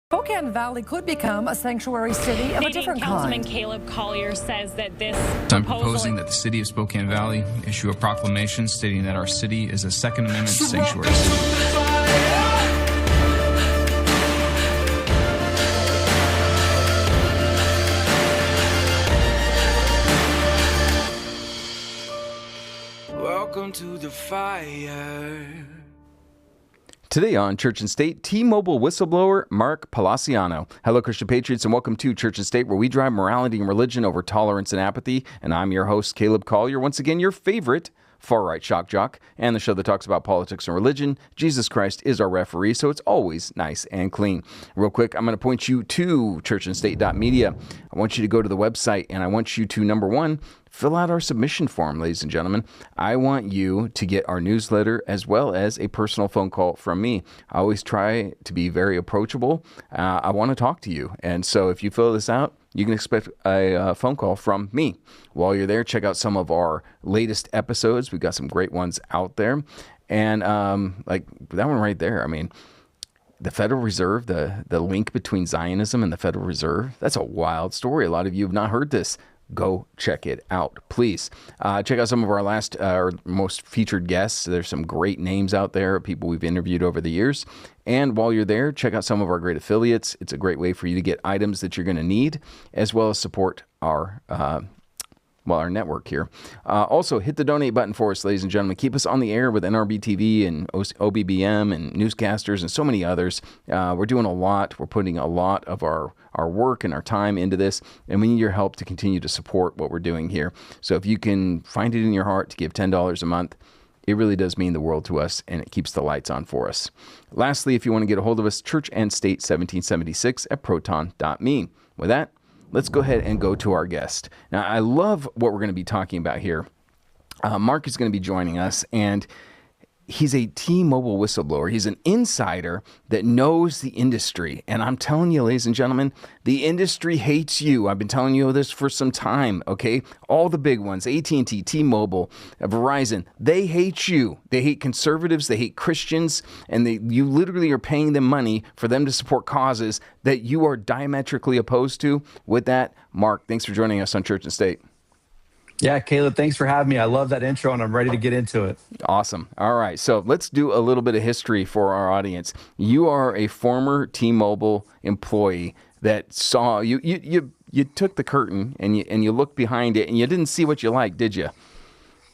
Spokane Valley could become a sanctuary city of a different Councilman kind. Caleb Collier says that this I'm proposing that the city of Spokane Valley issue a proclamation stating that our city is a Second Amendment sanctuary city. Welcome to the fire. Today on Church and State, T-Mobile whistleblower Mark Palaciano. Hello, Christian Patriots, and welcome to Church and State, where we drive morality and religion over tolerance and apathy. And I'm your host, Caleb Collier, once again, your favorite far-right shock jock, and the show that talks about politics and religion. Jesus Christ is our referee, so it's always nice and clean. Real quick, I'm going to point you to churchandstate.media. I want you to go to the website, and I want you to, number one, fill out our submission form, ladies and gentlemen. I want you to get our newsletter as well as a personal phone call from me. I always try to be very approachable. I want to talk to you. And so if you fill this out, you can expect a phone call from me. While you're there, check out some of our latest episodes. We've got some great ones out there. And like that one right there, I mean, the Federal Reserve, the link between Zionism and the Federal Reserve, that's a wild story. A lot of you have not heard this. Go check it out, please. Check out some of our most featured guests. There's some great names out there, people we've interviewed over the years. And while you're there, check out some of our great affiliates. It's a great way for you to get items that you're going to need, as well as support our network here. Also, hit the donate button for us, ladies and gentlemen. Keep us on the air with NRB TV and OBBM and newscasters and so many others. We're doing a lot. We're putting a lot of our work and our time into this, and we need your help to continue to support what we're doing here. So if you can find it in your heart to give $10 a month, it really does mean the world to us, and it keeps the lights on for us. Lastly, if you want to get a hold of us, churchandstate1776@proton.me. With that, let's go ahead and go to our guest. Now, I love what we're going to be talking about here. Mark is going to be joining us, and he's a T-Mobile whistleblower. He's an insider that knows the industry. And I'm telling you, ladies and gentlemen, the industry hates you. I've been telling you this for some time, okay? All the big ones, AT&T, T-Mobile, Verizon, they hate you. They hate conservatives, they hate Christians, and you literally are paying them money for them to support causes that you are diametrically opposed to. With that, Mark, thanks for joining us on Church and State. Yeah, Caleb, thanks for having me. I love that intro, and I'm ready to get into it. Awesome. All right, so let's do a little bit of history for our audience. You are a former T-Mobile employee that saw you took the curtain and you looked behind it, and you didn't see what you liked, did you?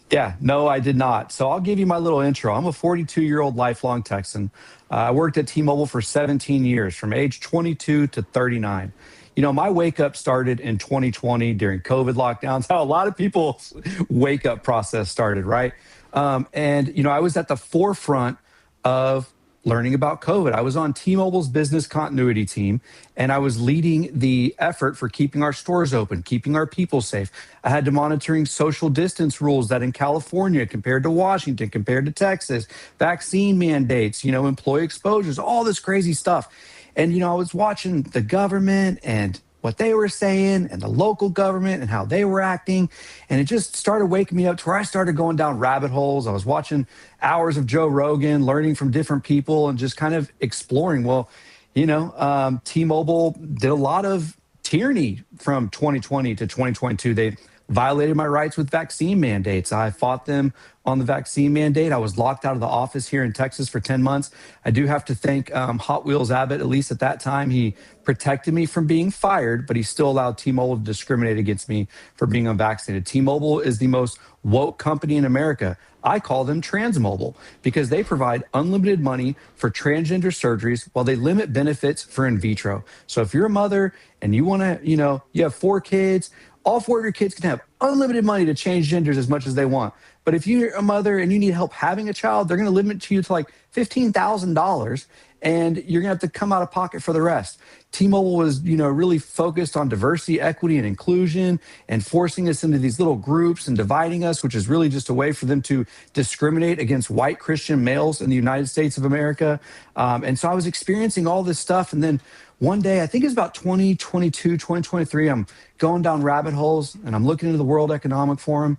Yeah, no, I did not. So I'll give you my little intro. I'm a 42-year-old lifelong Texan. I worked at T-Mobile for 17 years, from age 22 to 39. You know, my wake up started in 2020 during COVID lockdowns, how a lot of people's wake up process started, right? And, you know, I was at the forefront of learning about COVID. I was on T-Mobile's business continuity team, and I was leading the effort for keeping our stores open, keeping our people safe. I had to monitoring social distance rules that in California compared to Washington, compared to Texas, vaccine mandates, you know, employee exposures, all this crazy stuff. And, you know, I was watching the government and what they were saying and the local government and how they were acting. And it just started waking me up to where I started going down rabbit holes. I was watching hours of Joe Rogan, learning from different people and just kind of exploring. Well, you know, T-Mobile did a lot of tyranny from 2020 to 2022. They violated my rights with vaccine mandates. I fought them on the vaccine mandate. I was locked out of the office here in Texas for 10 months. I do have to thank Hot Wheels Abbott, at least at that time. He protected me from being fired, but he still allowed T-Mobile to discriminate against me for being unvaccinated. T-Mobile is the most woke company in America. I call them transmobile because they provide unlimited money for transgender surgeries while they limit benefits for in vitro. So if you're a mother and you want to, you know, you have 4 kids, all 4 of your kids can have unlimited money to change genders as much as they want. But if you're a mother and you need help having a child, they're going to limit to you to like $15,000, and you're going to have to come out of pocket for the rest. T-Mobile was, you know, really focused on diversity, equity, and inclusion, and forcing us into these little groups and dividing us, which is really just a way for them to discriminate against white Christian males in the United States of America. And so I was experiencing all this stuff. And then one day, I think it's about 2022, 2023, I'm going down rabbit holes and I'm looking into the World Economic Forum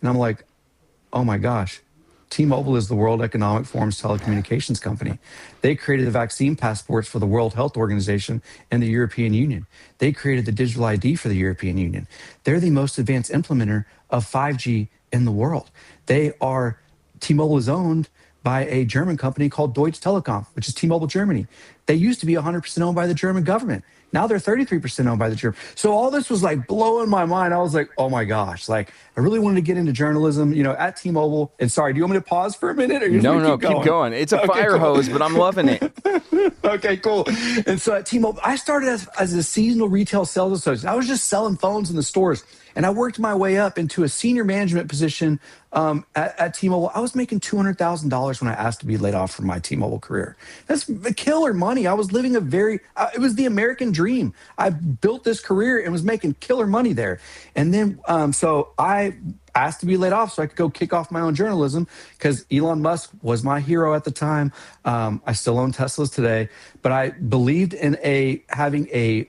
and I'm like, oh my gosh, T-Mobile is the World Economic Forum's telecommunications company. They created the vaccine passports for the World Health Organization and the European Union. They created the digital ID for the European Union. They're the most advanced implementer of 5G in the world. T-Mobile is owned by a German company called Deutsche Telekom, which is T-Mobile Germany. They used to be 100% owned by the German government. Now they're 33% owned by the German. So all this was like blowing my mind. I was like, oh my gosh, like I really wanted to get into journalism, at T-Mobile. And sorry, do you want me to pause for a minute? Or No, keep going. It's a fire hose, but I'm loving it. Okay, cool. And so at T-Mobile, I started as a seasonal retail sales associate. I was just selling phones in the stores. And I worked my way up into a senior management position at T-Mobile. I was making $200,000 when I asked to be laid off from my T-Mobile career. That's killer money. I was living it was the American dream. I built this career and was making killer money there. And then, so I asked to be laid off so I could go kick off my own journalism because Elon Musk was my hero at the time. I still own Teslas today, but I believed in having a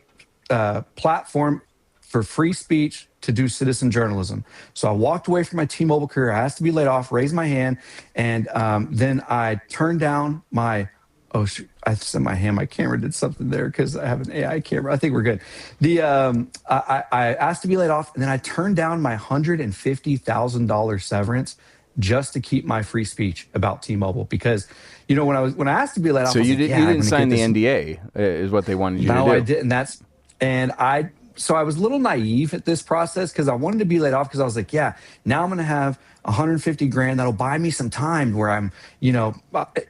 platform for free speech to do citizen journalism. So I walked away from my T-Mobile career. I asked to be laid off, raised my hand, and then I turned down my, oh shoot, I sent my hand, my camera did something there because I have an AI camera. I think we're good. I asked to be laid off, and then I turned down my $150,000 severance just to keep my free speech about T-Mobile because, when I asked to be laid off, so you didn't sign the NDA is what they wanted you to do. No, I didn't. So I was a little naive at this process because I wanted to be laid off because I was like, yeah, now I'm going to have 150 grand that'll buy me some time where I'm,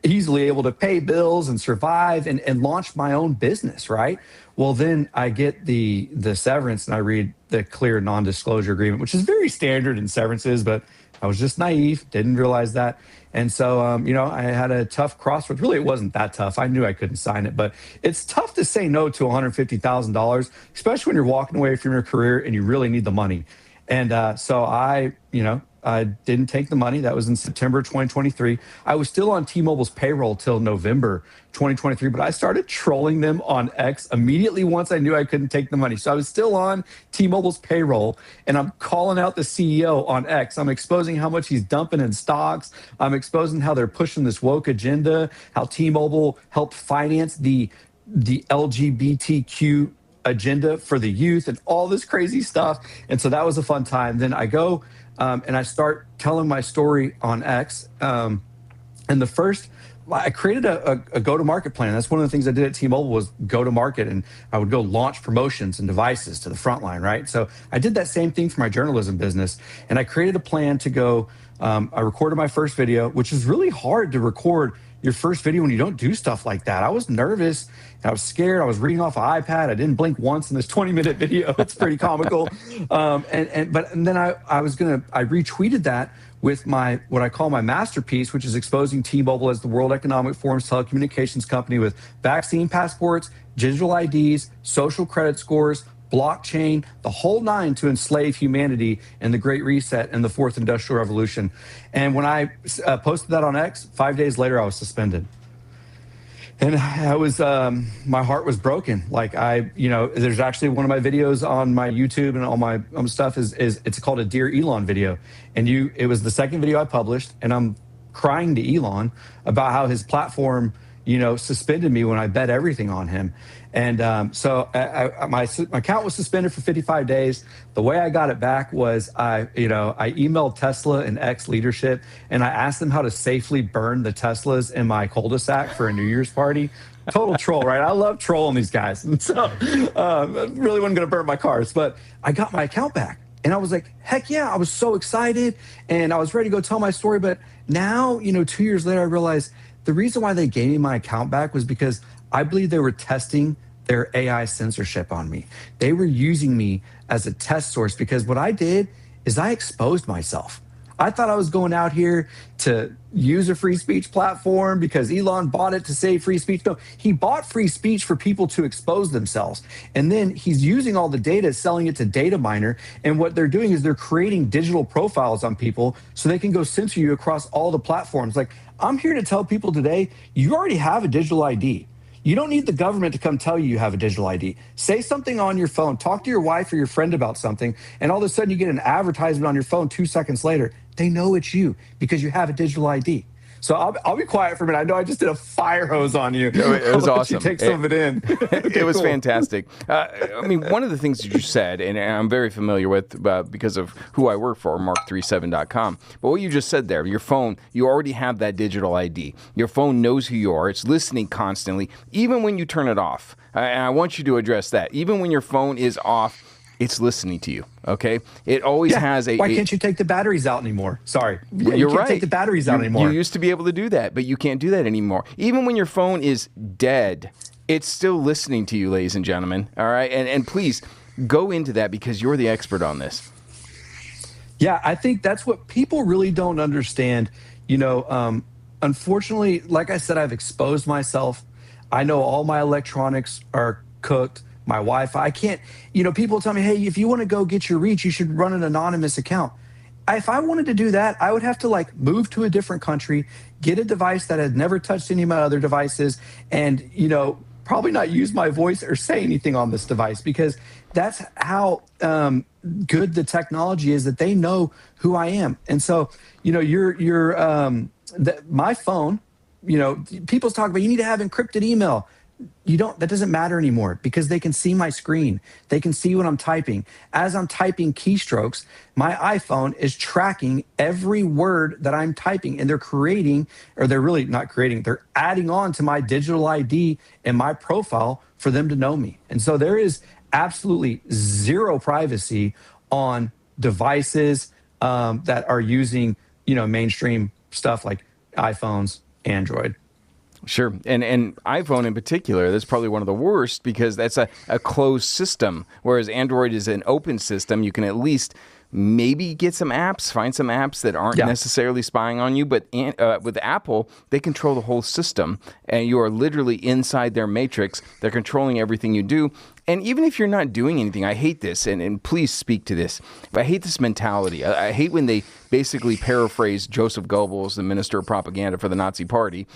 easily able to pay bills and survive and launch my own business, right? Well, then I get the severance and I read the clear non-disclosure agreement, which is very standard in severances, but I was just naive, didn't realize that. And so, I had a tough crossroads. Really, it wasn't that tough. I knew I couldn't sign it, but it's tough to say no to $150,000, especially when you're walking away from your career and you really need the money. And so I didn't take the money. That was in September 2023. I was still on T-Mobile's payroll till November 2023, but I started trolling them on X immediately once I knew I couldn't take the money. So I was still on T-Mobile's payroll, and I'm calling out the CEO on X. I'm exposing how much he's dumping in stocks. I'm exposing how they're pushing this woke agenda, how T-Mobile helped finance the LGBTQ agenda for the youth and all this crazy stuff. And so that was a fun time. Then I go and I start telling my story on X. And I created a go-to-market plan. That's one of the things I did at T-Mobile was go-to-market, and I would go launch promotions and devices to the front line, right? So I did that same thing for my journalism business, and I created a plan to go. I recorded my first video, which is really hard to record your first video when you don't do stuff like that. I was nervous. I was scared. I was reading off an iPad. I didn't blink once in this 20-minute video. It's pretty comical. But then I retweeted that with what I call my masterpiece, which is exposing T-Mobile as the World Economic Forum's telecommunications company with vaccine passports, digital IDs, social credit scores, blockchain, the whole nine to enslave humanity in the Great Reset and the Fourth Industrial Revolution. And when I posted that on X, 5 days later, I was suspended. And my heart was broken. Like there's actually one of my videos on my YouTube and all my stuff it's called a Dear Elon video. And it was the second video I published, and I'm crying to Elon about how his platform, suspended me when I bet everything on him. And so my account was suspended for 55 days. The way I got it back was I emailed Tesla and X leadership, and I asked them how to safely burn the Teslas in my cul-de-sac for a New Year's party. Total troll, right? I love trolling these guys. And so I really wasn't going to burn my cars, but I got my account back. And I was like, heck yeah, I was so excited. And I was ready to go tell my story. But now, 2 years later, I realized the reason why they gave me my account back was because I believe they were testing their AI censorship on me. They were using me as a test source because what I did is I exposed myself. I thought I was going out here to use a free speech platform because Elon bought it to save free speech. No, he bought free speech for people to expose themselves. And then he's using all the data, selling it to data miner. And what they're doing is they're creating digital profiles on people so they can go censor you across all the platforms. Like, I'm here to tell people today, you already have a digital ID. You don't need the government to come tell you have a digital ID. Say something on your phone, talk to your wife or your friend about something, and all of a sudden you get an advertisement on your phone 2 seconds later. They know it's you because you have a digital ID. So I'll be quiet for a minute. I know I just did a fire hose on you. It was awesome. You take some of it in. It was fantastic. I mean, one of the things that you said, and I'm very familiar with because of who I work for, Mark37.com. But what you just said there, your phone, you already have that digital ID. Your phone knows who you are. It's listening constantly, even when you turn it off. And I want you to address that. Even when your phone is off, it's listening to you, okay? It always has a... Why can't you take the batteries out anymore? Sorry. You're you can't right. take the batteries out anymore. You used to be able to do that, but you can't do that anymore. Even when your phone is dead, it's still listening to you, ladies and gentlemen, all right? And please, go into that because you're the expert on this. Yeah, I think that's what people really don't understand. Unfortunately, like I said, I've exposed myself. I know all my electronics are cooked. My Wi-Fi. I can't, people tell me, hey, if you want to go get your reach, you should run an anonymous account. If I wanted to do that, I would have to move to a different country, get a device that had never touched any of my other devices, and, probably not use my voice or say anything on this device because that's how good the technology is that they know who I am. And so, my phone, people talk about you need to have encrypted email. That doesn't matter anymore because they can see my screen. They can see what I'm typing. As I'm typing keystrokes, my iPhone is tracking every word that I'm typing, and they're really not creating, they're adding on to my digital ID and my profile for them to know me. And so there is absolutely zero privacy on devices that are using, mainstream stuff like iPhones, Android. Sure. And iPhone in particular, that's probably one of the worst because that's a closed system, whereas Android is an open system. You can at least maybe get some apps, find some apps that aren't necessarily spying on you. But with Apple, they control the whole system, and you are literally inside their matrix. They're controlling everything you do. And even if you're not doing anything, I hate this, and please speak to this. I hate this mentality. I hate when they basically paraphrase Joseph Goebbels, the minister of propaganda for the Nazi Party.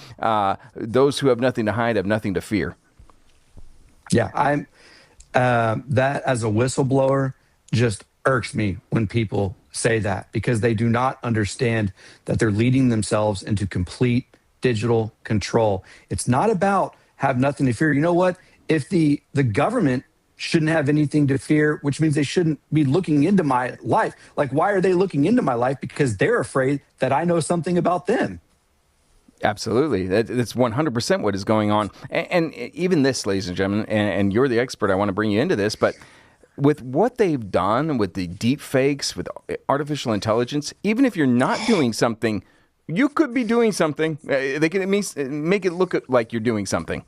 Those who have nothing to hide have nothing to fear. Yeah, I'm that as a whistleblower just irks me when people say that because they do not understand that they're leading themselves into complete digital control. It's not about have nothing to fear. You know what? If the government shouldn't have anything to fear, which means they shouldn't be looking into my life. Why are they looking into my life? Because they're afraid that I know something about them. Absolutely. That's 100% what is going on. And even this, ladies and gentlemen, and you're the expert, I want to bring you into this, but with what they've done with the deep fakes, with artificial intelligence, even if you're not doing something, you could be doing something. They can make it look like you're doing something.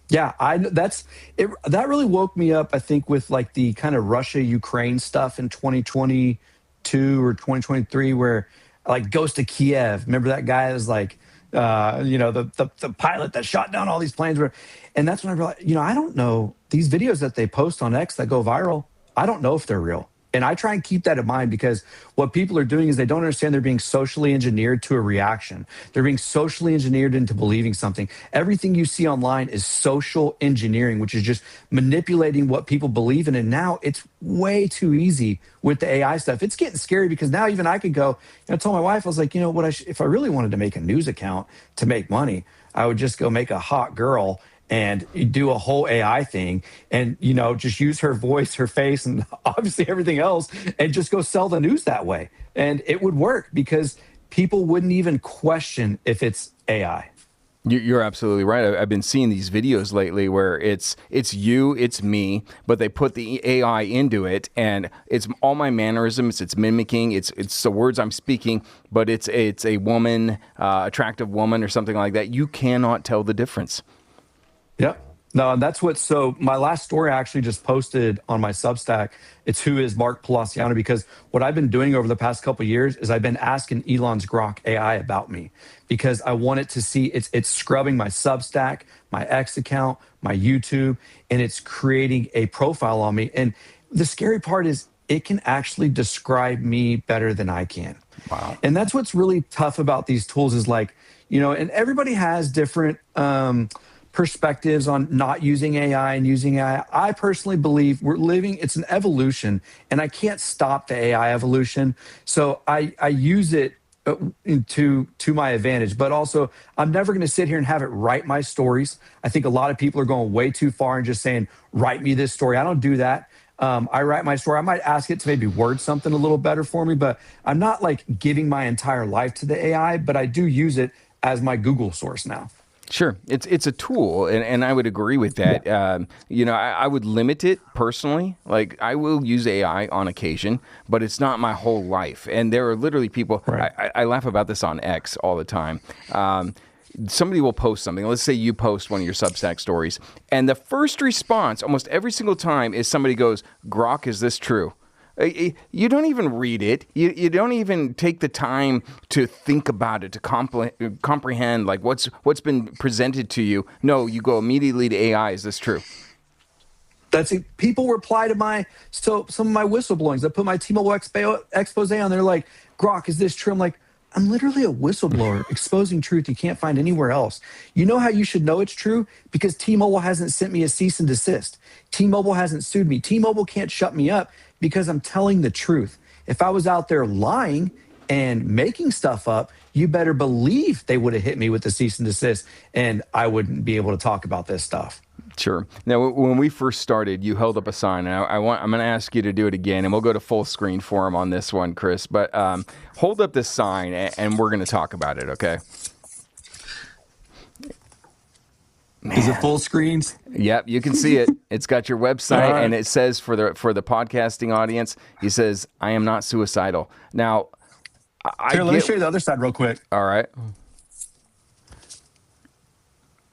Yeah, that really woke me up, I think, with the kind of Russia-Ukraine stuff in 2022 or 2023 where Ghost of Kiev, remember that guy was the pilot that shot down all these planes. And that's when I realized, I don't know, these videos that they post on X that go viral, I don't know if they're real. And I try and keep that in mind because what people are doing is they don't understand they're being socially engineered to a reaction. They're being socially engineered into believing something. Everything you see online is social engineering, which is just manipulating what people believe in. And now it's way too easy with the AI stuff. It's getting scary because now even I could go, I told my wife, I was like, if I really wanted to make a news account to make money, I would just go make a hot girl and do a whole AI thing and, just use her voice, her face, and obviously everything else and just go sell the news that way. And it would work because people wouldn't even question if it's AI. You're absolutely right. I've been seeing these videos lately where it's you, it's me, but they put the AI into it, and it's all my mannerisms. It's mimicking. It's the words I'm speaking, but it's a woman, attractive woman, or something like that. You cannot tell the difference. Yep. No, and that's so my last story I actually just posted on my Substack. It's Who is Mark Palaciano? Because what I've been doing over the past couple of years is I've been asking Elon's Grok AI about me because I want it to see it's scrubbing my Substack, my X account, my YouTube, and it's creating a profile on me. And the scary part is it can actually describe me better than I can. Wow. And that's what's really tough about these tools is and everybody has different perspectives on not using AI and using AI. I personally believe it's an evolution, and I can't stop the AI evolution. So I use it to my advantage, but also I'm never going to sit here and have it write my stories. I think a lot of people are going way too far and just saying, write me this story. I don't do that. I write my story. I might ask it to maybe word something a little better for me, but I'm not like giving my entire life to the AI, but I do use it as my Google source now. Sure. It's a tool, and I would agree with that. I would limit it personally. Like, I will use AI on occasion, but it's not my whole life. And there are literally people, Right. I laugh about this on X all the time. Somebody will post something. Let's say you post one of your Substack stories, and the first response almost every single time is somebody goes, "Grok, is this true?" You don't even read it. You don't even take the time to think about it, to comprehend like what's been presented to you. No, you go immediately to AI. Is this true? That's it. People reply to some of my whistleblowings. I put my T-Mobile expose on there like, Grok, is this true? I'm like, I'm literally a whistleblower exposing truth you can't find anywhere else. You know how you should know it's true? Because T-Mobile hasn't sent me a cease and desist. T-Mobile hasn't sued me. T-Mobile can't shut me up because I'm telling the truth. If I was out there lying and making stuff up, you better believe they would have hit me with the cease and desist, and I wouldn't be able to talk about this stuff. Sure. Now, when we first started, you held up a sign, and I'm going to ask you to do it again, and we'll go to full screen for him on this one, Chris. But hold up this sign, and we're going to talk about it, okay? Man. Is it full screens? Yep, you can see it. It's got your website, Right. and it says for the podcasting audience, he says, "I am not suicidal." Now, Here, let me show you the other side real quick. All right.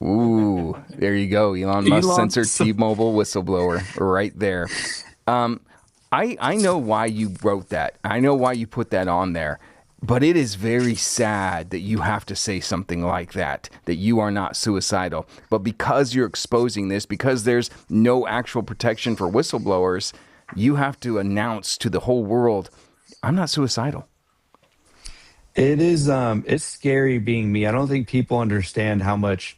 Ooh, there you go. Elon Musk censored T-Mobile whistleblower right there. I know why you wrote that. I know why you put that on there. But it is very sad that you have to say something like that you are not suicidal. But because you're exposing this, because there's no actual protection for whistleblowers, you have to announce to the whole world, I'm not suicidal. It is, it's scary being me. I don't think people understand how much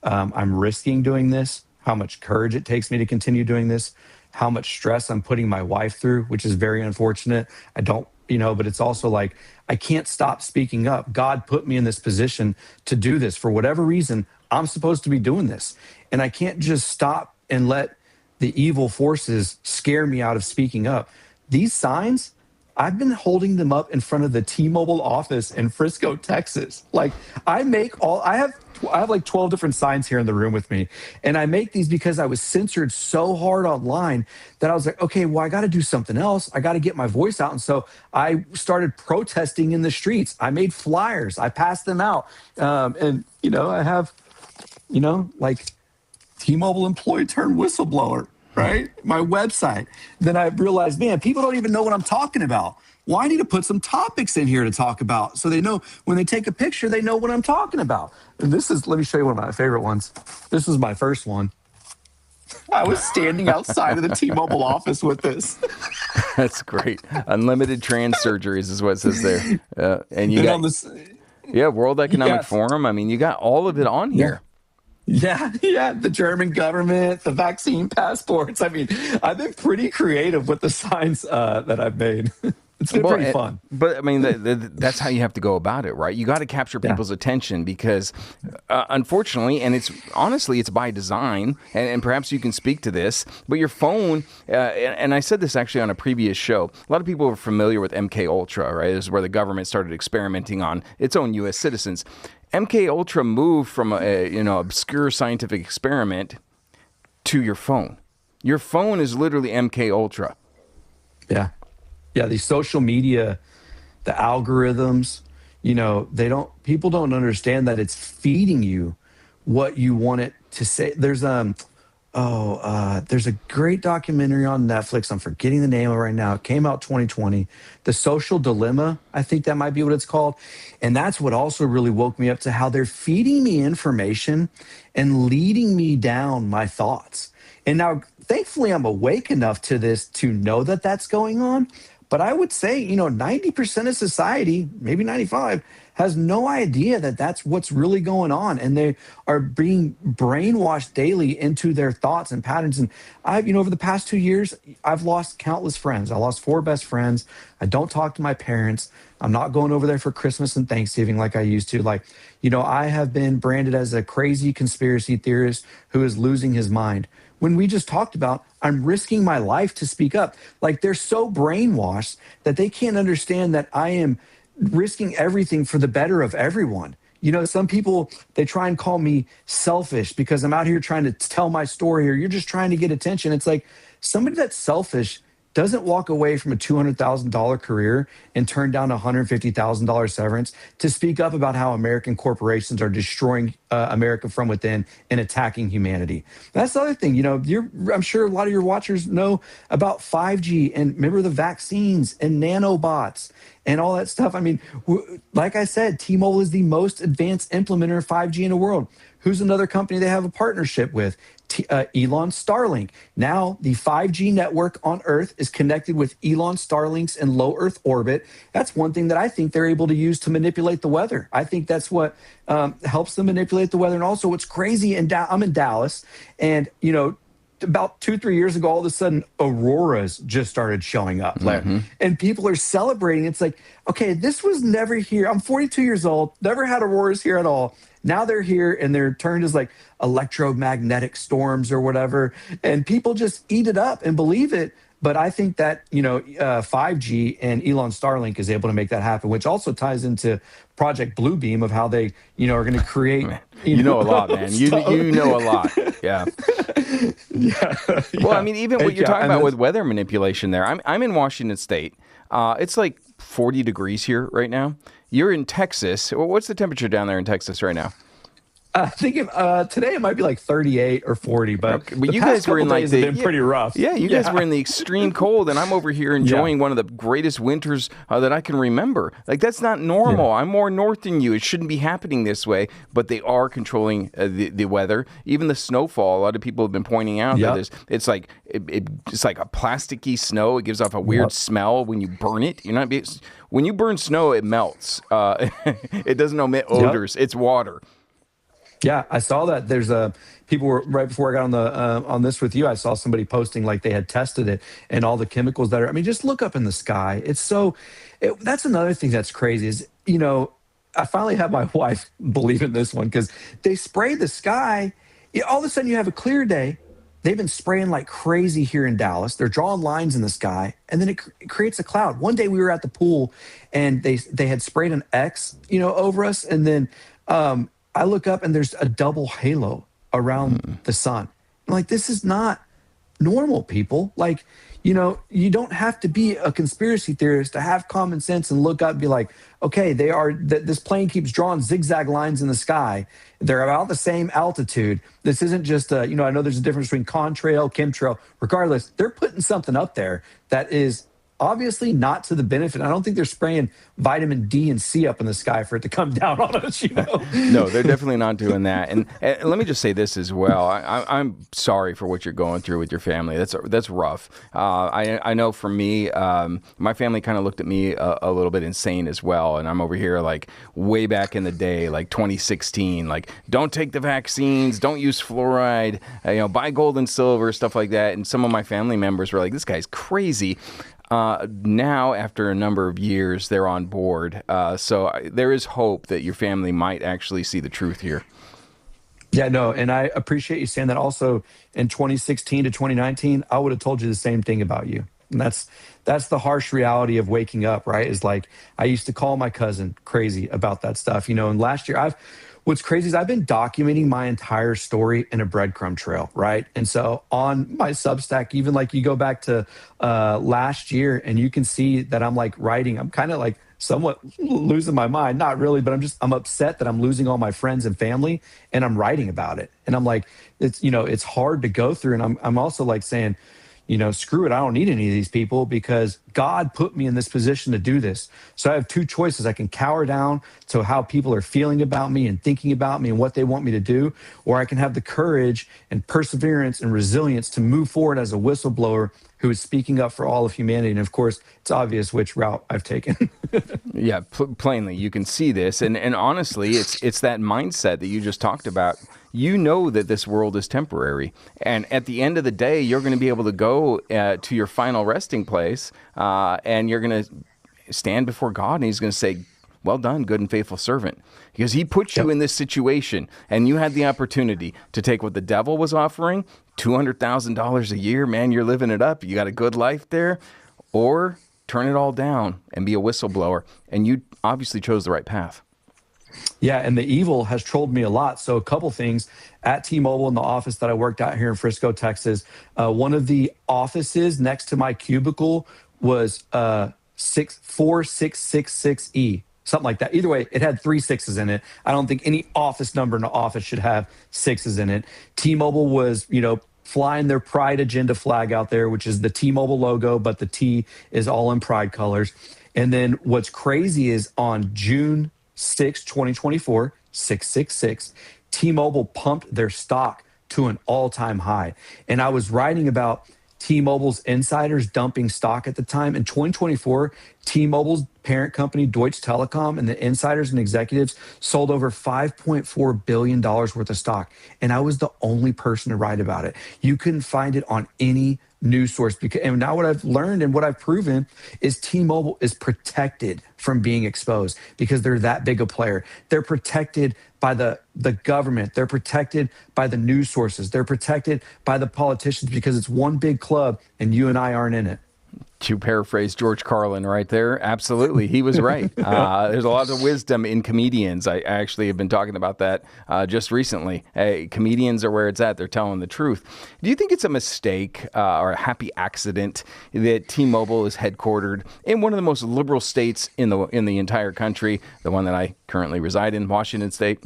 I'm risking doing this, how much courage it takes me to continue doing this, how much stress I'm putting my wife through, which is very unfortunate. I don't, but it's also like, I can't stop speaking up. God put me in this position to do this. For whatever reason, I'm supposed to be doing this. And I can't just stop and let the evil forces scare me out of speaking up. These signs, I've been holding them up in front of the T-Mobile office in Frisco, Texas. Like I have like 12 different signs here in the room with me. And I make these because I was censored so hard online that I was like, okay, well, I got to do something else. I got to get my voice out. And so I started protesting in the streets. I made flyers. I passed them out. I have, like T-Mobile employee turned whistleblower, right? My website. Then I realized, man, people don't even know what I'm talking about. Well, I need to put some topics in here to talk about so they know when they take a picture, they know what I'm talking about. And let me show you one of my favorite ones. This is my first one. I was standing outside of the T-Mobile office with this. That's great. Unlimited trans surgeries is what it says there. And you got World Economic Forum. I mean, you got all of it on here. Yeah, the German government, the vaccine passports. I mean, I've been pretty creative with the signs that I've made. It's been pretty fun. But I mean, that's how you have to go about it, right? You got to capture people's attention because, unfortunately, and it's by design, and perhaps you can speak to this, but your phone, and I said this actually on a previous show, a lot of people are familiar with MK Ultra, right? This is where the government started experimenting on its own U.S. citizens. MK Ultra moved from obscure scientific experiment to your phone. Your phone is literally MK Ultra. Yeah, these social media, the algorithms, people don't understand that it's feeding you what you want it to say. There's a great documentary on Netflix. I'm forgetting the name of it right now. It came out 2020. The Social Dilemma, I think that might be what it's called. And that's what also really woke me up to how they're feeding me information and leading me down my thoughts. And now, thankfully, I'm awake enough to this to know that that's going on. But I would say, 90% of society, maybe 95, has no idea that that's what's really going on. And they are being brainwashed daily into their thoughts and patterns. And over the past 2 years, I've lost countless friends. I lost 4 best friends. I don't talk to my parents. I'm not going over there for Christmas and Thanksgiving like I used to. I have been branded as a crazy conspiracy theorist who is losing his mind. When we just talked about, I'm risking my life to speak up. They're so brainwashed that they can't understand that I am risking everything for the better of everyone. Some people, they try and call me selfish because I'm out here trying to tell my story, or you're just trying to get attention. It's like somebody that's selfish doesn't walk away from a $200,000 career and turn down a $150,000 severance to speak up about how American corporations are destroying America from within and attacking humanity. That's the other thing. I'm sure a lot of your watchers know about 5G and remember the vaccines and nanobots and all that stuff. Like I said, T-Mobile is the most advanced implementer of 5G in the world. Who's another company they have a partnership with? Elon Starlink. Now, the 5G network on Earth is connected with Elon Starlinks in low Earth orbit. That's one thing that I think they're able to use to manipulate the weather. I think that's what helps them manipulate the weather. And also, what's crazy, I'm in Dallas, and, about 2-3 years ago, all of a sudden, auroras just started showing up. And people are celebrating. It's like, okay, this was never here. I'm 42 years old, never had auroras here at all. Now they're here and they're termed as electromagnetic storms or whatever. And people just eat it up and believe it. But I think that, 5G and Elon Starlink is able to make that happen, which also ties into Project Bluebeam of how they, are going to create. You know a lot, man. You know a lot. Yeah. Yeah. Well, even what you're talking about with weather manipulation there, I'm in Washington State. It's 40 degrees here right now. You're in Texas. What's the temperature down there in Texas right now? I think today it might be 38 or 40, but, okay. But you guys were in days have been pretty rough. Yeah, you guys were in the extreme cold, and I'm over here enjoying one of the greatest winters that I can remember. That's not normal. I'm more north than you. It shouldn't be happening this way, but they are controlling the weather. Even the snowfall. A lot of people have been pointing out that it's like a plasticky snow. It gives off a weird smell when you burn it. When you burn snow, it melts. It doesn't emit odors. It's water. Yeah, I saw that. There's people were right before I got on this with you. I saw somebody posting they had tested it and all the chemicals that are. just look up in the sky. That's another thing that's crazy is I finally had my wife believe in this one because they spray the sky. All of a sudden you have a clear day. They've been spraying like crazy here in Dallas. They're drawing lines in the sky, and then it creates a cloud. One day we were at the pool, and they had sprayed an X over us, and then I look up and there's a double halo around the sun. I'm like, this is not normal, people. You don't have to be a conspiracy theorist to have common sense and look up and be like, okay, this plane keeps drawing zigzag lines in the sky. They're about the same altitude. This isn't just, I know there's a difference between contrail, chemtrail. Regardless, they're putting something up there that is obviously not to the benefit. I don't think they're spraying vitamin D and C up in the sky for it to come down on us, No, they're definitely not doing that. And let me just say this as well. I'm sorry for what you're going through with your family. That's rough. I know for me, my family kind of looked at me a little bit insane as well. And I'm over here way back in the day, 2016, don't take the vaccines, don't use fluoride, buy gold and silver, stuff like that. And some of my family members were like, this guy's crazy. Now, after a number of years, they're on board. So there is hope that your family might actually see the truth here. Yeah, no, and I appreciate you saying that. Also, in 2016 to 2019, I would have told you the same thing about you. And that's the harsh reality of waking up, right? Is I used to call my cousin crazy about that stuff, and last year what's crazy is I've been documenting my entire story in a breadcrumb trail, right? And so on my Substack, even you go back to last year and you can see that I'm writing, I'm kind of somewhat losing my mind. Not really, but I'm upset that I'm losing all my friends and family, and I'm writing about it. And I'm it's hard to go through. And I'm also saying, screw it. I don't need any of these people because God put me in this position to do this. So I have two choices. I can cower down to how people are feeling about me and thinking about me and what they want me to do, or I can have the courage and perseverance and resilience to move forward as a whistleblower who is speaking up for all of humanity. And of course, it's obvious which route I've taken. Yeah, plainly, you can see this. And honestly, it's that mindset that you just talked about. You know that this world is temporary. And at the end of the day, you're going to be able to go to your final resting place and you're going to stand before God and he's going to say, well done, good and faithful servant. Because he put you in this situation and you had the opportunity to take what the devil was offering, $200,000 a year, man, you're living it up. You got a good life there, or turn it all down and be a whistleblower. And you obviously chose the right path. Yeah, and the evil has trolled me a lot. So a couple things at T-Mobile in the office that I worked out here in Frisco, Texas. One of the offices next to my cubicle was 4666E, something like that. Either way, it had 3 6s in it. I don't think any office number in the office should have 6s in it. T-Mobile was, flying their Pride Agenda flag out there, which is the T-Mobile logo, but the T is all in Pride colors. And then what's crazy is on June 6, 2024, 666, T-Mobile pumped their stock to an all-time high. And I was writing about T-Mobile's insiders dumping stock at the time. In 2024, T-Mobile's parent company, Deutsche Telekom, and the insiders and executives sold over $5.4 billion worth of stock. And I was the only person to write about it. You couldn't find it on any news source. And now what I've learned and what I've proven is T-Mobile is protected from being exposed because they're that big a player. They're protected by the government. They're protected by the news sources. They're protected by the politicians because it's one big club and you and I aren't in it. To paraphrase George Carlin right there, absolutely. He was right. There's a lot of wisdom in comedians. I actually have been talking about that just recently. Hey, comedians are where it's at. They're telling the truth. Do you think it's a mistake or a happy accident that T-Mobile is headquartered in one of the most liberal states in the entire country, the one that I currently reside in, Washington State?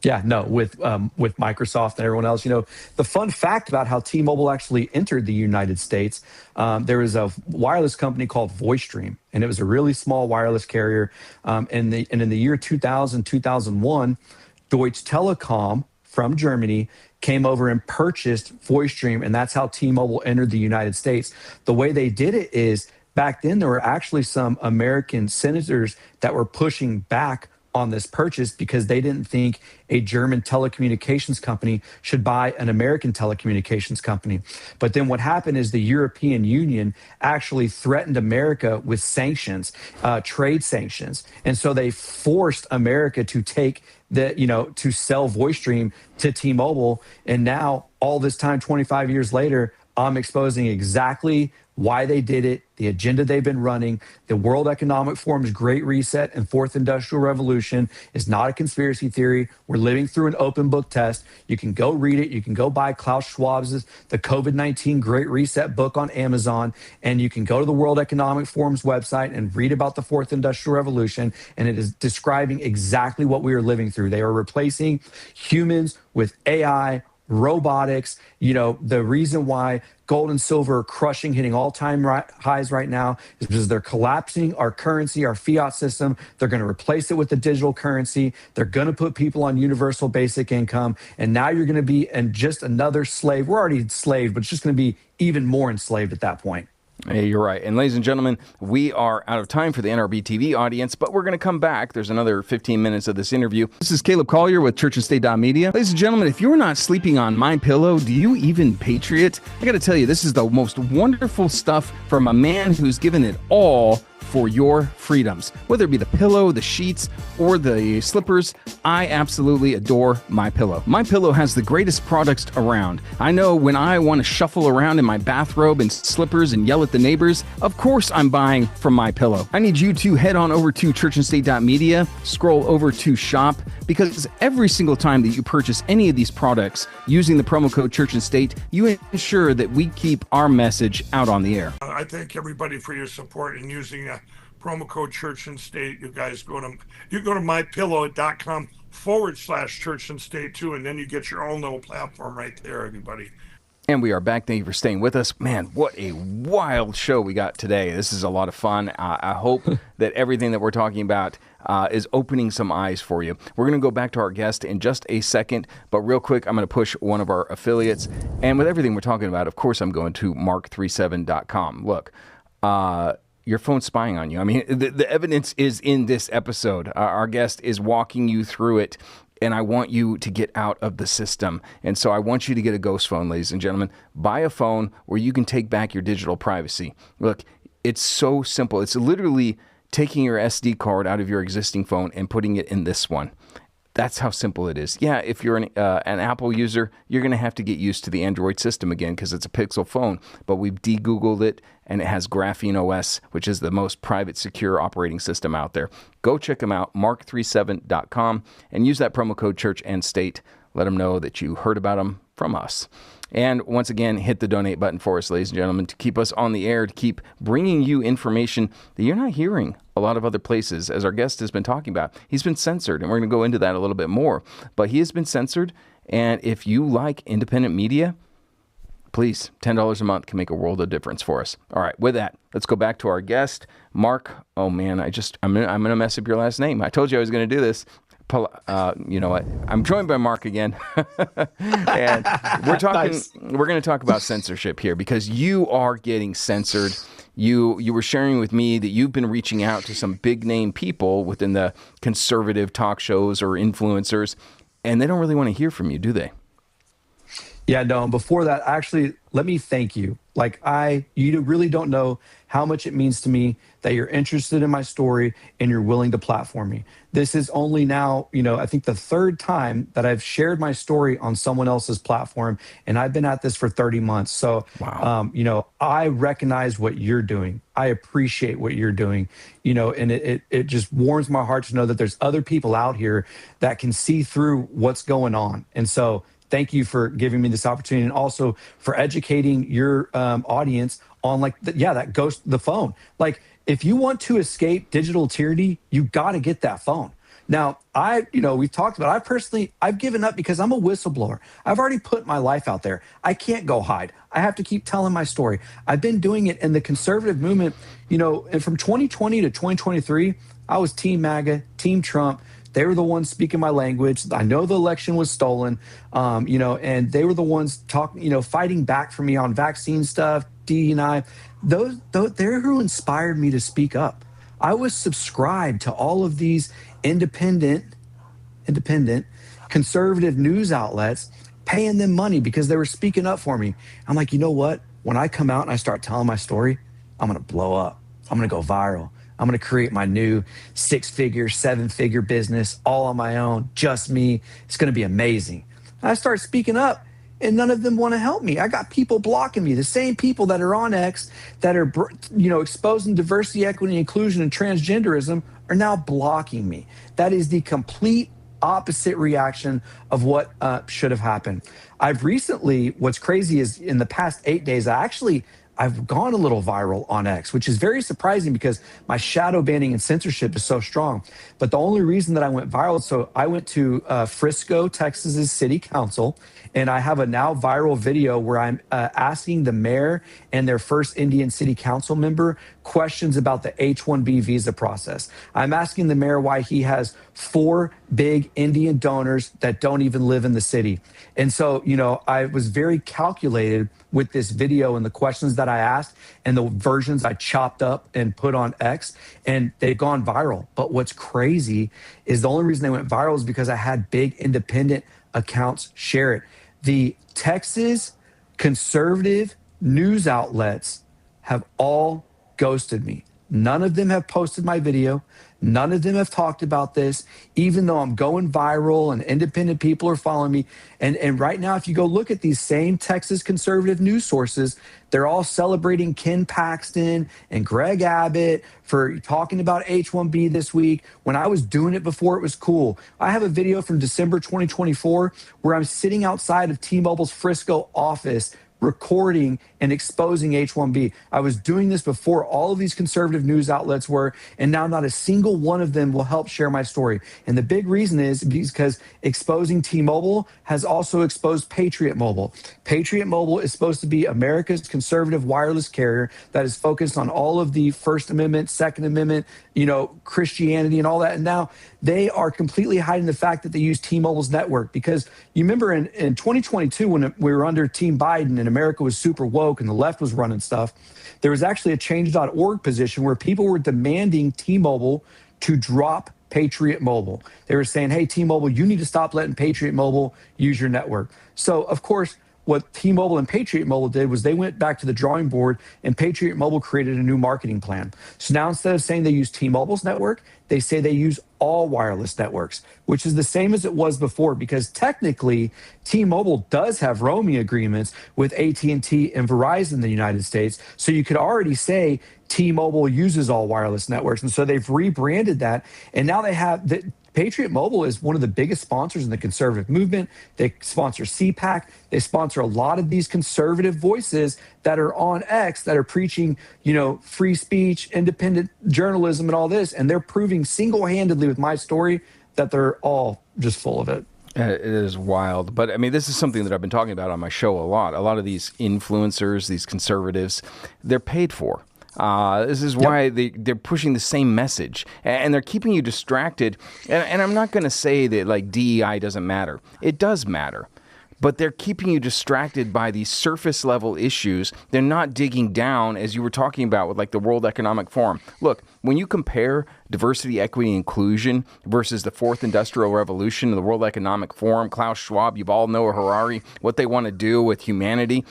Yeah, no, with Microsoft and everyone else. The fun fact about how T-Mobile actually entered the United States, there was a wireless company called VoiceStream, and it was a really small wireless carrier. And in the year 2000, 2001, Deutsche Telekom from Germany came over and purchased VoiceStream, and that's how T-Mobile entered the United States. The way they did it is back then there were actually some American senators that were pushing back on this purchase because they didn't think a German telecommunications company should buy an American telecommunications company. But then what happened is the European Union actually threatened America with sanctions, trade sanctions. And so they forced America to take to sell VoiceStream to T-Mobile. And now all this time, 25 years later, I'm exposing exactly why they did it, the agenda they've been running. The World Economic Forum's Great Reset and Fourth Industrial Revolution is not a conspiracy theory. We're living through an open book test. You can go read it. You can go buy Klaus Schwab's The COVID-19 Great Reset book on Amazon, and you can go to the World Economic Forum's website and read about the Fourth Industrial Revolution, and it is describing exactly what we are living through. They are replacing humans with AI, robotics. The reason why gold and silver are crushing, hitting all-time highs right now is because they're collapsing our currency, our fiat system. They're going to replace it with the digital currency. They're going to put people on universal basic income. And now you're going to be just another slave. We're already enslaved, but it's just going to be even more enslaved at that point. Hey, you're right. And ladies and gentlemen, we are out of time for the NRB TV audience, but we're going to come back. There's another 15 minutes of this interview. This is Caleb Collier with churchandstate.media. Ladies and gentlemen, if you're not sleeping on MyPillow, do you even patriot? I got to tell you, this is the most wonderful stuff from a man who's given it all for your freedoms. Whether it be the pillow, the sheets, or the slippers, I absolutely adore MyPillow. MyPillow has the greatest products around. I know when I want to shuffle around in my bathrobe and slippers and yell at the neighbors, of course I'm buying from MyPillow. I need you to head on over to churchandstate.media, scroll over to shop, because every single time that you purchase any of these products using the promo code Church and State, you ensure that we keep our message out on the air. I thank everybody for your support in using promo code Church and State. You guys go to mypillow.com/Church and State too, and then you get your own little platform right there, everybody. And we are back. Thank you for staying with us. Man, what a wild show we got today. This is a lot of fun. I hope that everything that we're talking about is opening some eyes for you. We're going to go back to our guest in just a second, but real quick, I'm going to push one of our affiliates. And with everything we're talking about, of course, I'm going to mark37.com. Look, your phone's spying on you. I mean, the evidence is in this episode. Our guest is walking you through it. And I want you to get out of the system. And so I want you to get a ghost phone, ladies and gentlemen. Buy a phone where you can take back your digital privacy. Look, it's so simple. It's literally taking your SD card out of your existing phone and putting it in this one. That's how simple it is. Yeah, if you're an Apple user, you're going to have to get used to the Android system again because it's a Pixel phone. But we've de-Googled it, and it has Graphene OS, which is the most private, secure operating system out there. Go check them out, mark37.com, and use that promo code Church and State. Let them know that you heard about them from us. And once again, hit the donate button for us, ladies and gentlemen, to keep us on the air, to keep bringing you information that you're not hearing a lot of other places, as our guest has been talking about. He's been censored, and we're going to go into that a little bit more. But he has been censored, and if you like independent media, please, $10 a month can make a world of difference for us. All right, with that, let's go back to our guest, Mark. Oh, man, I'm going to mess up your last name. I told you I was going to do this. You know what? I'm joined by Mark again, and we're talking. Nice. We're going to talk about censorship here because you are getting censored. You were sharing with me that you've been reaching out to some big name people within the conservative talk shows or influencers, and they don't really want to hear from you, do they? Yeah, no. Before that, actually, let me thank you. You really don't know how much it means to me that you're interested in my story and you're willing to platform me. This is only now, I think the third time that I've shared my story on someone else's platform, and I've been at this for 30 months. So, wow. I recognize what you're doing. I appreciate what you're doing, and it just warms my heart to know that there's other people out here that can see through what's going on. And so, thank you for giving me this opportunity and also for educating your audience on that ghost, the phone. If you want to escape digital tyranny, you got to get that phone. Now, we've talked about, I've given up because I'm a whistleblower. I've already put my life out there. I can't go hide. I have to keep telling my story. I've been doing it in the conservative movement, and from 2020 to 2023, I was Team MAGA, Team Trump. They were the ones speaking my language. I know the election was stolen, and they were the ones fighting back for me on vaccine stuff, DEI. They're who inspired me to speak up. I was subscribed to all of these independent conservative news outlets, paying them money because they were speaking up for me. I'm like, you know what? When I come out and I start telling my story, I'm going to blow up. I'm going to go viral. I'm going to create my new 6-figure, 7-figure business all on my own, just me. It's going to be amazing. I start speaking up, and none of them want to help me. I got people blocking me. The same people that are on X that are, exposing diversity, equity, inclusion, and transgenderism are now blocking me. That is the complete opposite reaction of what should have happened. What's crazy is in the past 8 days, I've gone a little viral on X, which is very surprising because my shadow banning and censorship is so strong. But the only reason that I went viral, so I went to Frisco, Texas's city council, and I have a now viral video where I'm asking the mayor and their first Indian city council member questions about the H-1B visa process. I'm asking the mayor why he has 4 big Indian donors that don't even live in the city. And so, I was very calculated with this video and the questions that I asked and the versions I chopped up and put on X, and they've gone viral. But what's crazy is the only reason they went viral is because I had big independent accounts share it. The Texas conservative news outlets have all ghosted me. None of them have posted my video. None of them have talked about this, even though I'm going viral and independent people are following me. And right now, if you go look at these same Texas conservative news sources, they're all celebrating Ken Paxton and Greg Abbott for talking about H-1B this week when I was doing it before it was cool. I have a video from December 2024 where I'm sitting outside of T-Mobile's Frisco office recording and exposing H-1B. I was doing this before all of these conservative news outlets were, and now not a single single one of them will help share my story. And the big reason is because exposing T-Mobile has also exposed Patriot Mobile. Patriot Mobile is supposed to be America's conservative wireless carrier that is focused on all of the First Amendment, Second Amendment, Christianity and all that. And now they are completely hiding the fact that they use T-Mobile's network, because you remember in 2022 when we were under Team Biden and America was super woke and the left was running stuff, there was actually a change.org position where people were demanding T-Mobile to drop Patriot Mobile. They were saying, hey, T-Mobile, you need to stop letting Patriot Mobile use your network. So, of course, what T-Mobile and Patriot Mobile did was they went back to the drawing board, and Patriot Mobile created a new marketing plan. So now instead of saying they use T-Mobile's network, they say they use all wireless networks, which is the same as it was before, because technically T-Mobile does have roaming agreements with AT&T and Verizon in the United States. So you could already say T-Mobile uses all wireless networks. And so they've rebranded that. And now they have the Patriot Mobile is one of the biggest sponsors in the conservative movement. They sponsor CPAC. They sponsor a lot of these conservative voices that are on X that are preaching, free speech, independent journalism, and all this. And they're proving single-handedly with my story that they're all just full of it. It is wild. But I mean, this is something that I've been talking about on my show a lot. A lot of these influencers, these conservatives, they're paid for. This is why they're pushing the same message, and they're keeping you distracted. And I'm not going to say that like DEI doesn't matter. It does matter. But they're keeping you distracted by these surface level issues. They're not digging down, as you were talking about with like the World Economic Forum. Look, when you compare diversity, equity, and inclusion versus the Fourth Industrial Revolution, the World Economic Forum, Klaus Schwab, you all know Harari, what they want to do with humanity,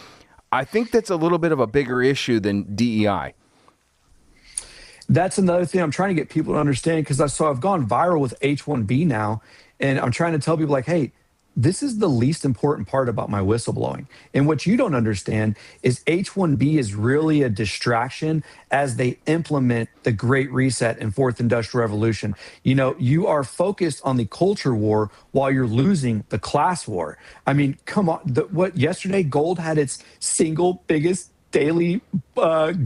I think that's a little bit of a bigger issue than DEI. That's another thing I'm trying to get people to understand, because I've gone viral with H-1B now, and I'm trying to tell people like, hey, this is the least important part about my whistleblowing. And what you don't understand is H-1B is really a distraction as they implement the Great Reset and Fourth Industrial Revolution. You are focused on the culture war while you're losing the class war. I mean, come on. Yesterday, gold had its single biggest daily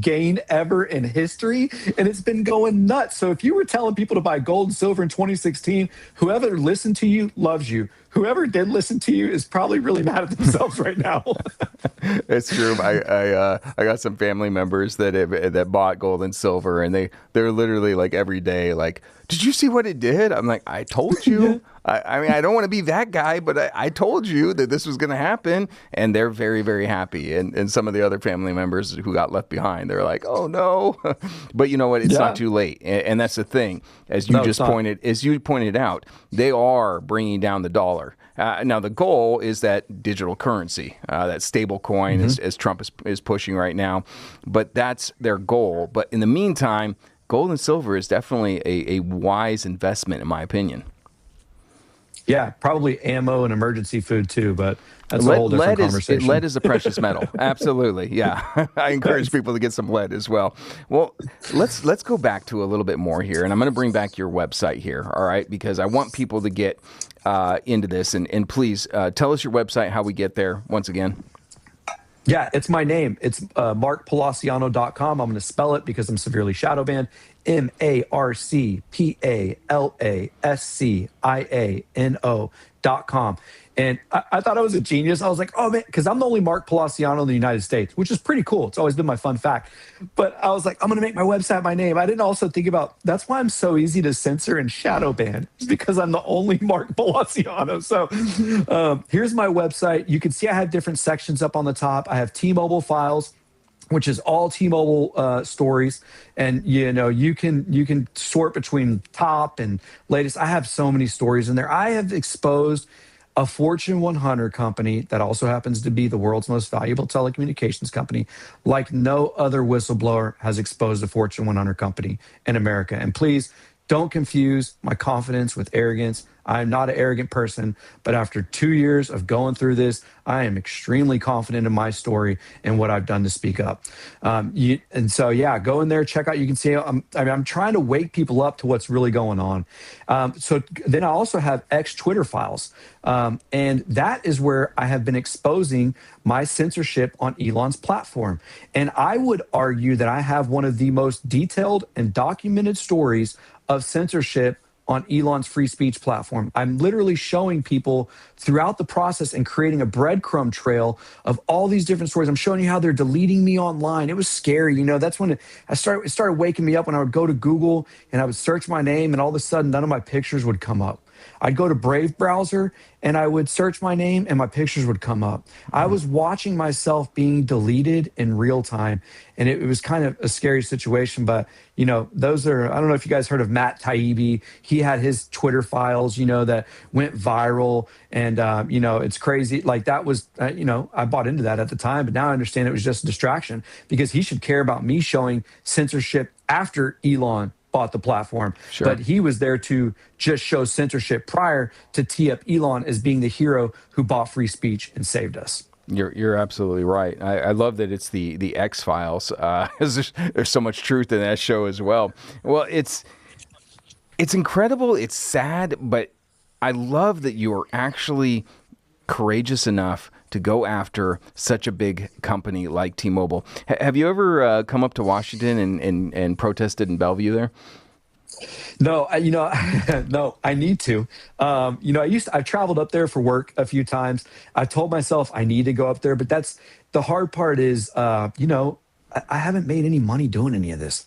gain ever in history, and it's been going nuts. So if you were telling people to buy gold and silver in 2016, whoever listened to you loves you. Whoever did listen to you is probably really mad at themselves right now. It's true. I got some family members that bought gold and silver, and they're literally like every day like, did you see what it did? I'm like, I told you. I mean, I don't want to be that guy, but I told you that this was going to happen. And they're very, very happy. And some of the other family members who got left behind, they're like, oh, no. But you know what? It's not too late. And that's the thing. As you pointed out, they are bringing down the dollar. Now, the goal is that digital currency, that stable coin, as Trump is pushing right now. But that's their goal. But in the meantime, gold and silver is definitely a wise investment, in my opinion. Yeah, probably ammo and emergency food too, but that's a whole different conversation. Lead is a precious metal. Absolutely, yeah. I encourage people to get some lead as well. Well, let's go back to a little bit more here, and I'm going to bring back your website here, all right? Because I want people to get into this, and please tell us your website, how we get there once again. Yeah, it's my name. It's markpalaciano.com. I'm going to spell it because I'm severely shadow banned. MarkPalaciano.com. And I thought I was a genius. I was like, oh, man, because I'm the only Mark Palaciano in the United States, which is pretty cool. It's always been my fun fact. But I was like, I'm going to make my website my name. I didn't also think about, that's why I'm so easy to censor and shadow ban, because I'm the only Mark Palaciano. So here's my website. You can see I have different sections up on the top. I have T-Mobile files, which is all T-Mobile stories. And, you can sort between top and latest. I have so many stories in there. I have exposed a Fortune 100 company that also happens to be the world's most valuable telecommunications company, like no other whistleblower has exposed a Fortune 100 company in America. And please don't confuse my confidence with arrogance. I'm not an arrogant person, but after 2 years of going through this, I am extremely confident in my story and what I've done to speak up. And so, yeah, go in there, check out. You can see, I'm trying to wake people up to what's really going on. So then I also have X Twitter files. And that is where I have been exposing my censorship on Elon's platform. And I would argue that I have one of the most detailed and documented stories of censorship on Elon's free speech platform. I'm literally showing people throughout the process and creating a breadcrumb trail of all these different stories. I'm showing you how they're deleting me online. It was scary. You know, that's when it started waking me up when I would go to Google and I would search my name and all of a sudden none of my pictures would come up. I'd go to Brave browser and I would search my name and my pictures would come up. I was watching myself being deleted in real time. And it was kind of a scary situation. But, you know, those are, I don't know if you guys heard of Matt Taibbi. He had his Twitter files, you know, that went viral. And, you know, it's crazy. Like that was, you know, I bought into that at the time. But now I understand it was just a distraction because he should care about me showing censorship after Elon bought the platform. Sure. But he was there to just show censorship prior to tee up Elon as being the hero who bought free speech and saved us. You're absolutely right. I love that it's the X Files. There's so much truth in that show as well. Well, it's incredible. It's sad, but I love that you are actually courageous enough to go after such a big company like T-Mobile. Have you ever come up to Washington and protested in Bellevue there? No, you know, no, I need to. You know, I've traveled up there for work a few times. I told myself I need to go up there, but that's the hard part is, you know, I haven't made any money doing any of this.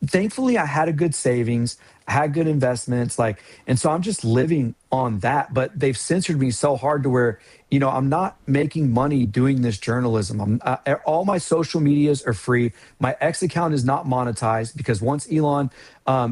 Thankfully, I had a good savings, I had good investments, and so I'm just living on that. But they've censored me so hard to where, you know, I'm not making money doing this journalism. All my social medias are free. My X account is not monetized because once Elon,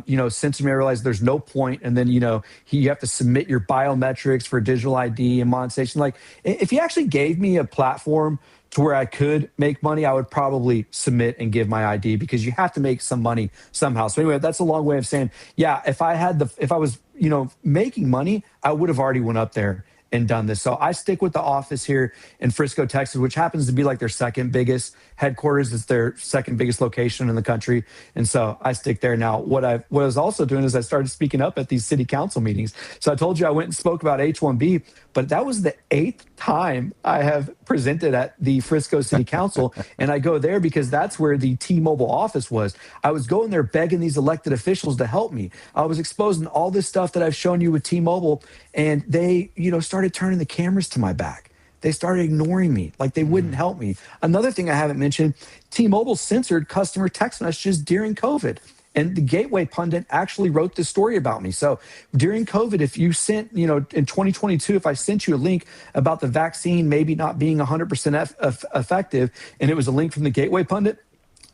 you know, censored me, I realized there's no point. And then, you know, you have to submit your biometrics for digital ID and monetization. Like, if he actually gave me a platform to where I could make money, I would probably submit and give my ID because you have to make some money somehow. So anyway, that's a long way of saying, yeah, if I was, you know, making money, I would have already went up there and done this. So I stick with the office here in Frisco, Texas, which happens to be like their second biggest headquarters. It's their second biggest location in the country. And so I stick there. Now, what I was also doing is I started speaking up at these city council meetings. So I told you I went and spoke about H-1B, but that was the 8th time I have presented at the Frisco City Council. And I go there because that's where the T-Mobile office was. I was going there begging these elected officials to help me. I was exposing all this stuff that I've shown you with T-Mobile, and they, you know, started turning the cameras to my back. They started ignoring me, like they wouldn't help me. Another thing I haven't mentioned, T-Mobile censored customer text messages during COVID. And the Gateway pundit actually wrote this story about me. So during COVID, if you sent, you know, in 2022, if I sent you a link about the vaccine maybe not being 100% effective, and it was a link from the Gateway pundit,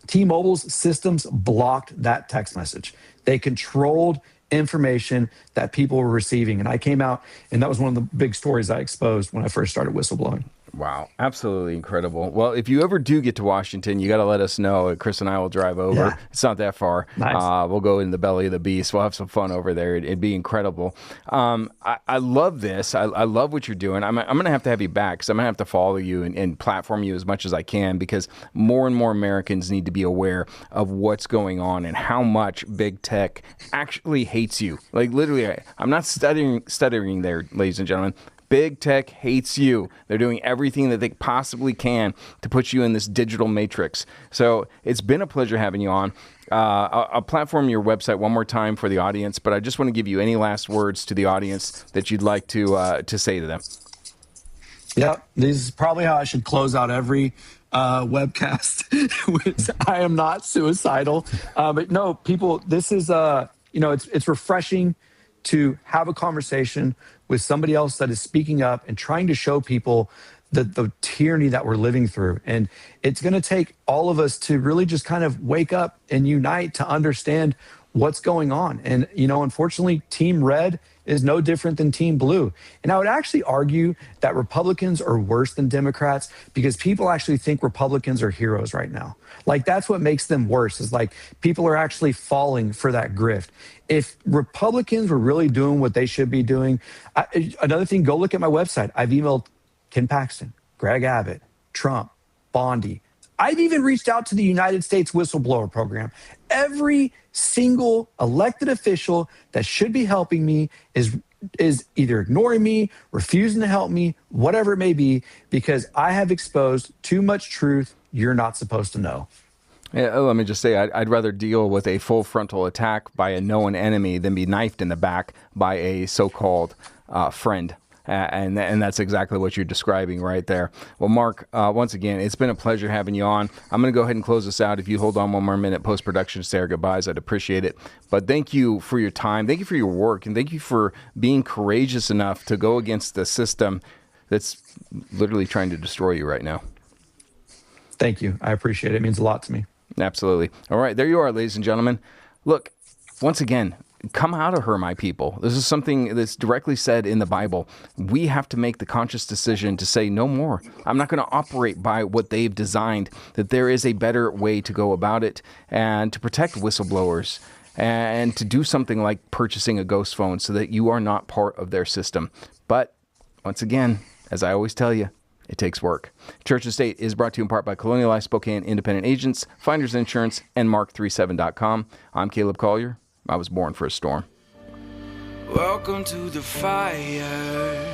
T-Mobile's systems blocked that text message. They controlled information that people were receiving. And I came out, and that was one of the big stories I exposed when I first started whistleblowing. Wow, absolutely incredible. Well, if you ever do get to Washington, you got to let us know. Chris and I will drive over. Yeah. It's not that far. Nice. We'll go in the belly of the beast. We'll have some fun over there. It'd be incredible. I love this. I love what you're doing. I'm going to have you back because I'm going to have to follow you and platform you as much as I can because more and more Americans need to be aware of what's going on and how much big tech actually hates you. Like literally, I'm not stuttering there, ladies and gentlemen. Big tech hates you. They're doing everything that they possibly can to put you in this digital matrix. So it's been a pleasure having you on. I'll platform your website one more time for the audience, but I just want to give you any last words to the audience that you'd like to say to them. Yeah, this is probably how I should close out every webcast. I am not suicidal, but no, people. This is you know, it's refreshing to have a conversation with somebody else that is speaking up and trying to show people the tyranny that we're living through. And it's going to take all of us to really just kind of wake up and unite to understand what's going on. And, you know, unfortunately, Team Red is no different than Team Blue. And I would actually argue that Republicans are worse than Democrats because people actually think Republicans are heroes right now. Like, that's what makes them worse, is like people are actually falling for that grift. If Republicans were really doing what they should be doing, another thing, go look at my website. I've emailed Ken Paxton, Greg Abbott, Trump, Bondi. I've even reached out to the United States Whistleblower Program. Every single elected official that should be helping me is either ignoring me, refusing to help me, whatever it may be, because I have exposed too much truth you're not supposed to know. Yeah, let me just say, I'd rather deal with a full frontal attack by a known enemy than be knifed in the back by a so-called friend. And that's exactly what you're describing right there. Well, Mark, once again, it's been a pleasure having you on. I'm going to go ahead and close this out. If you hold on one more minute, post-production, say our goodbyes, I'd appreciate it. But thank you for your time. Thank you for your work. And thank you for being courageous enough to go against the system that's literally trying to destroy you right now. Thank you. I appreciate it. It means a lot to me. Absolutely. All right, there you are, ladies and gentlemen. Look, once again, come out of her, my people. This is something that's directly said in the Bible. We have to make the conscious decision to say no more. I'm not going to operate by what they've designed, that there is a better way to go about it and to protect whistleblowers and to do something like purchasing a ghost phone so that you are not part of their system. But once again, as I always tell you, it takes work. Church and State is brought to you in part by Colonial Life Spokane Independent Agents, Finders Insurance, and Mark37.com. I'm Caleb Collier. I was born for a storm. Welcome to the fire.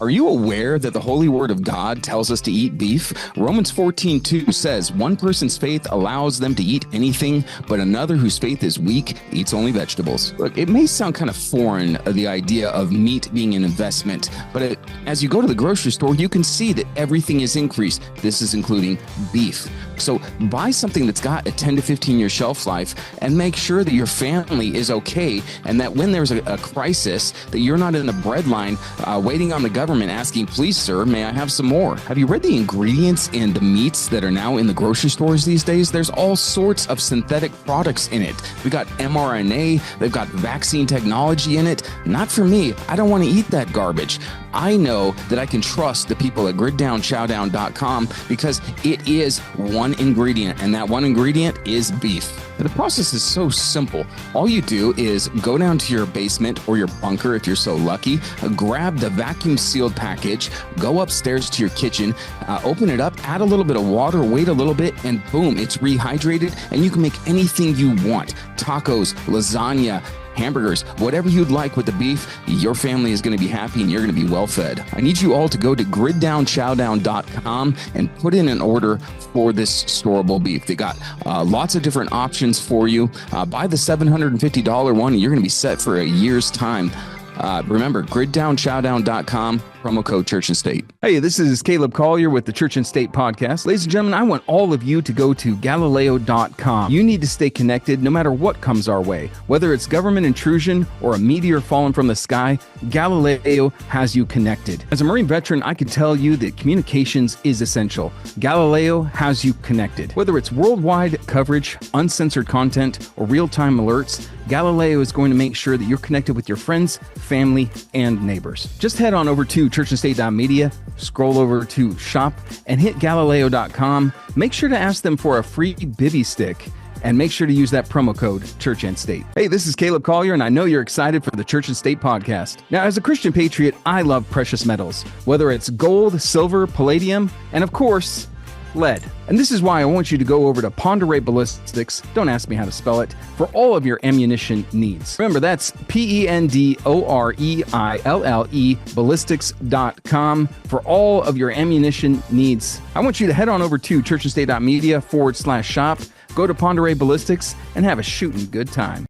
Are you aware that the Holy Word of God tells us to eat beef? Romans 14:2 says, one person's faith allows them to eat anything, but another whose faith is weak eats only vegetables. Look, it may sound kind of foreign, the idea of meat being an investment, but as you go to the grocery store, you can see that everything is increased. This is including beef. So buy something that's got a 10 to 15 year shelf life and make sure that your family is okay, and that when there's a crisis, that you're not in the bread line waiting on the government asking, please, sir, may I have some more? Have you read the ingredients in the meats that are now in the grocery stores these days? There's all sorts of synthetic products in it. We got mRNA, they've got vaccine technology in it. Not for me. I don't want to eat that garbage. I know that I can trust the people at griddownchowdown.com because it is one ingredient, and that one ingredient is beef. The process is so simple. All you do is go down to your basement or your bunker if you're so lucky, grab the vacuum sealed package, go upstairs to your kitchen, open it up, add a little bit of water, wait a little bit, and boom, it's rehydrated, and you can make anything you want. Tacos, lasagna, hamburgers, whatever you'd like with the beef, your family is going to be happy and you're going to be well fed. I need you all to go to griddownchowdown.com and put in an order for this storable beef. They got lots of different options for you. Buy the $750 one and you're going to be set for a year's time. Remember, griddownchowdown.com, promo code Church and State. Hey, this is Caleb Collier with the Church and State Podcast. Ladies and gentlemen, I want all of you to go to Galileo.com. You need to stay connected no matter what comes our way. Whether it's government intrusion or a meteor falling from the sky, Galileo has you connected. As a Marine veteran, I can tell you that communications is essential. Galileo has you connected. Whether it's worldwide coverage, uncensored content, or real-time alerts, Galileo is going to make sure that you're connected with your friends, family, and neighbors. Just head on over to churchandstate.media, scroll over to shop, and hit Galileo.com. Make sure to ask them for a free bivy stick, and make sure to use that promo code Church and State. Hey, this is Caleb Collier, and I know you're excited for the Church and State Podcast. Now, as a Christian patriot, I love precious metals, whether it's gold, silver, palladium, and of course, lead. And this is why I want you to go over to Ponderay Ballistics, don't ask me how to spell it, for all of your ammunition needs. Remember, that's Pendoreille ballistics.com for all of your ammunition needs. I want you to head on over to churchandstate.media/shop, go to Ponderay Ballistics, and have a shooting good time.